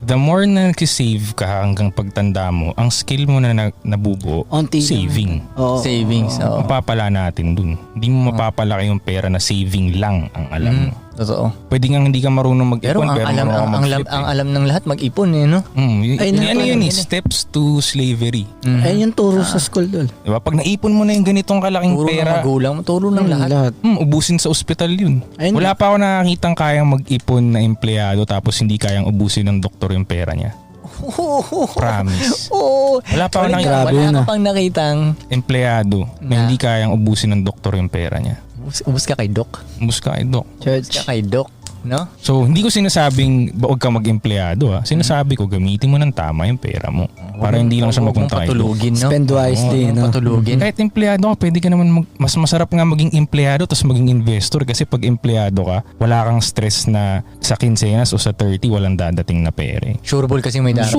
The more na nagsisave ka hanggang pagtanda mo, ang skill mo na nabubuo, Onti lang. saving. Oo. Savings. Oo. Mapapala natin dun. Hindi mo mapapalaki yung pera na saving lang ang alam mo. Totoo. Pwede nga hindi ka marunong Pero mag-ipon, ang pero alam, marunong ka ang mag-flip. alam ng lahat mag-ipon no? Ano yun eh, steps to slavery. Ayun yung turo sa school doon. Diba? Pag naipon mo na yung ganitong kalaking Turo ng pera, magulang, turo ng lahat. ubusin sa ospital yun. Ayun. Wala pa ako nakakitang kayang mag-ipon na empleyado tapos hindi kayang ubusin ng doktor yung pera niya. Promise. Oo. Wala pa ako nakita. Grabe Wala na. ka pang nakitang Empleyado na hindi kayang ubusin ng doktor yung pera niya. ubus ka kay Doc. Ubus ka kay Doc. Ubus ka kay Doc. No? So, hindi ko sinasabing huwag ka mag-empleyado ha. Sinasabi ko, gamitin mo ng tama yung pera mo. Para hindi lang siya mapunta kay Doc. patulugin, no? Spend wisely, no? Patulugin. Kahit empleyado ka, pwede ka naman mas masarap nga maging empleyado tapos maging investor kasi pag empleyado ka, wala kang stress na sa quincenas o sa 30 walang dadating na pere. Sureball kasi may darating.